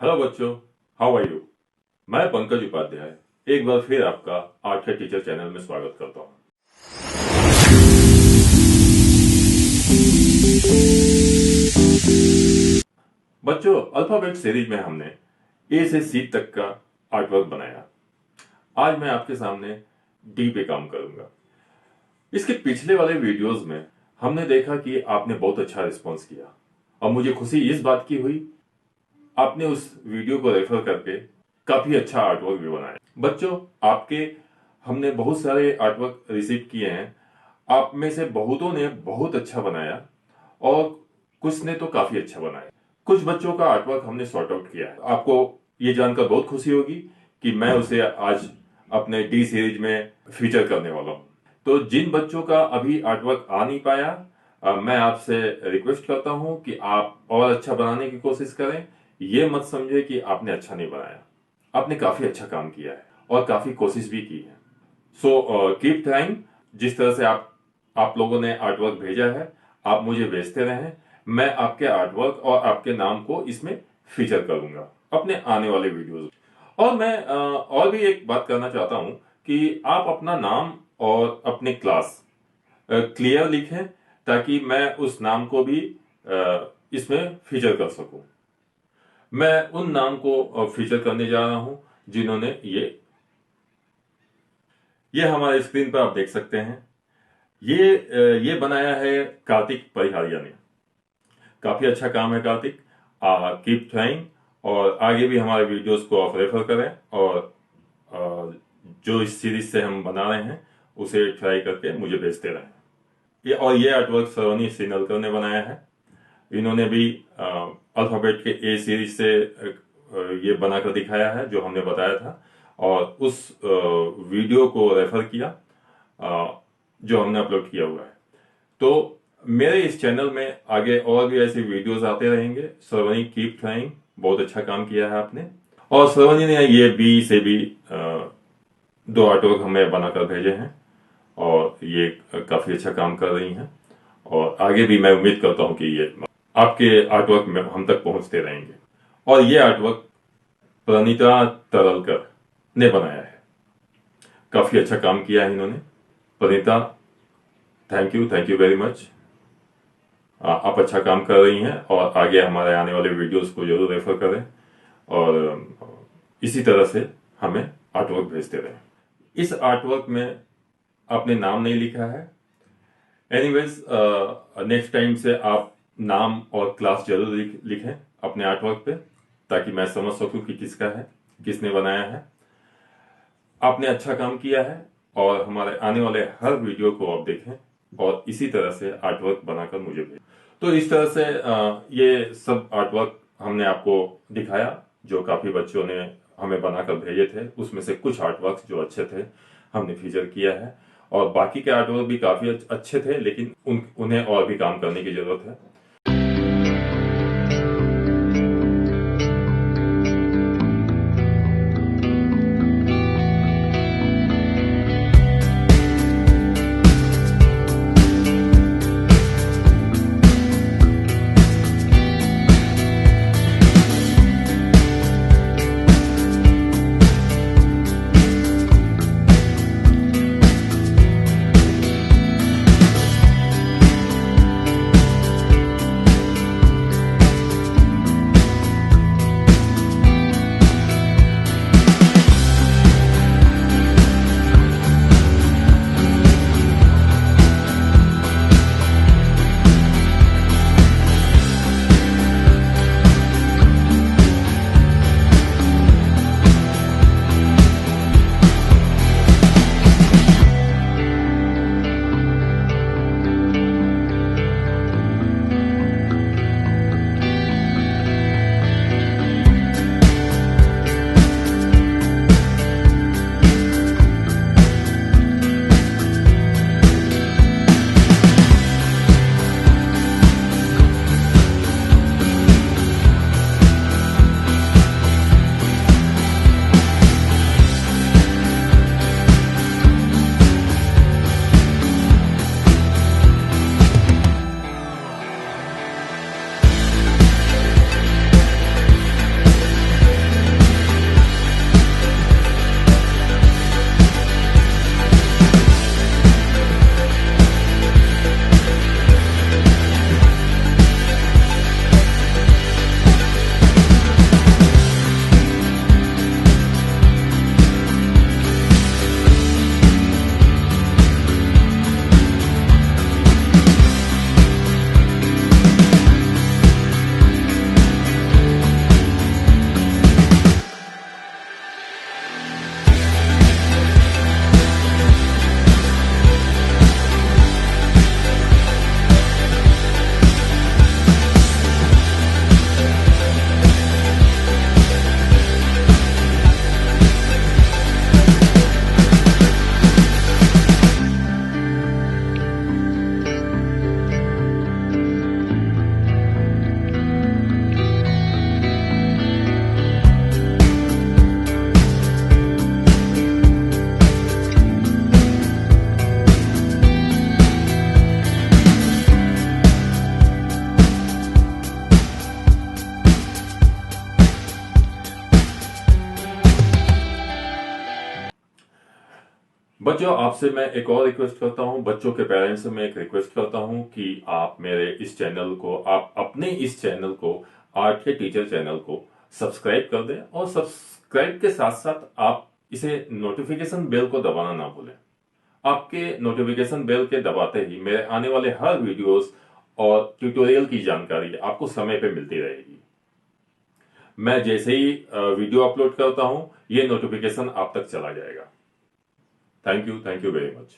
Hello बच्चों, how are you. मैं पंकज उपाध्याय एक बार फिर आपका आर्ट के टीचर चैनल में स्वागत करता हूं। बच्चों, अल्फाबेट सीरीज में हमने ए से सी तक का आर्टवर्क बनाया। आज मैं आपके सामने डी पे काम करूंगा। इसके पिछले वाले वीडियोस में हमने देखा कि आपने बहुत अच्छा रिस्पॉन्स किया और मुझे खुशी इस बात की हुई, आपने उस वीडियो को रेफर करके काफी अच्छा आर्टवर्क भी बनाया। बच्चों, आपके हमने बहुत सारे आर्टवर्क रिसीव किए हैं। आप में से बहुतों ने बहुत अच्छा बनाया और कुछ ने तो काफी अच्छा बनाया। कुछ बच्चों का आर्टवर्क हमने सॉर्ट आउट किया है। आपको ये जानकर बहुत खुशी होगी कि मैं उसे आज अपने डी सीरीज में फीचर करने वाला हूं। तो जिन बच्चों का अभी आर्टवर्क आ नहीं पाया, मैं आपसे रिक्वेस्ट करता हूं कि आप और अच्छा बनाने की कोशिश करें। ये मत समझे कि आपने अच्छा नहीं बनाया, आपने काफी अच्छा काम किया है और काफी कोशिश भी की है। So keep trying. जिस तरह से आप लोगों ने आर्टवर्क भेजा है, आप मुझे भेजते रहें। मैं आपके आर्टवर्क और आपके नाम को इसमें फीचर करूंगा अपने आने वाले वीडियोस। और मैं और भी एक बात करना चाहता हूं कि आप अपना नाम और अपने क्लास क्लियर लिखें ताकि मैं उस नाम को भी इसमें फीचर कर सकूं। मैं उन नाम को फीचर करने जा रहा हूं जिन्होंने ये हमारे स्क्रीन पर आप देख सकते हैं। ये बनाया है कार्तिक परिहारिया ने। काफी अच्छा काम है कार्तिक। कीप ट्राइंग और आगे भी हमारे वीडियोस को आप रेफर करें और जो इस सीरीज से हम बना रहे हैं उसे ट्राई करके मुझे भेजते रहें। ये आर्टवर्क सरोनी सिनलकर ने बनाया है। इन्होंने भी अल्फाबेट के ए सीरीज से ये बनाकर दिखाया है जो हमने बताया था और उस वीडियो को रेफर किया जो हमने अपलोड किया हुआ है। तो मेरे इस चैनल में आगे और भी ऐसे वीडियोस आते रहेंगे। श्रवणी, कीप ट्राइंग, बहुत अच्छा काम किया है आपने। और श्रवणी ने ये बी से भी 2 आर्टवर्क हमें बनाकर भेजे हैं और ये काफी अच्छा काम कर रही हैं और आगे भी मैं उम्मीद करता हूं कि ये आपके आर्टवर्क में हम तक पहुंचते रहेंगे। और ये आर्टवर्क प्रणीता तरलकर ने बनाया है। काफी अच्छा काम किया है इन्होंने। Pranita, thank you very much. आप अच्छा काम कर रही हैं और आगे हमारे आने वाले वीडियोस को जरूर रेफर करें और इसी तरह से हमें आर्टवर्क भेजते रहें। इस आर्टवर्क में आपने नाम नहीं लिखा है। एनीवेज, नेक्स्ट टाइम से आप नाम और क्लास जरूर लिखें अपने आर्टवर्क पे ताकि मैं समझ सकूं कि किसका है, किसने बनाया है। आपने अच्छा काम किया है और हमारे आने वाले हर वीडियो को आप देखें और इसी तरह से आर्टवर्क बनाकर मुझे भेजें। तो इस तरह से ये सब आर्टवर्क हमने आपको दिखाया जो काफी बच्चों ने हमें बनाकर भेजे थे। उसमें से कुछ आर्टवर्क जो अच्छे थे हमने फीचर किया है और बाकी के आर्टवर्क भी काफी अच्छे थे, लेकिन उन्हें और भी काम करने की जरूरत है। बच्चों, आपसे मैं एक और रिक्वेस्ट करता हूं, बच्चों के पेरेंट्स से मैं एक रिक्वेस्ट करता हूं कि आप मेरे इस चैनल को, आप अपने इस चैनल को, आर्ट के टीचर चैनल को सब्सक्राइब कर दें, और सब्सक्राइब के साथ साथ आप इसे नोटिफिकेशन बेल को दबाना ना भूलें। आपके नोटिफिकेशन बेल के दबाते ही मेरे आने वाले हर वीडियोस और ट्यूटोरियल की जानकारी आपको समय पे मिलती रहेगी। मैं जैसे ही वीडियो अपलोड करता हूं, ये नोटिफिकेशन आप तक चला जाएगा। Thank you very much.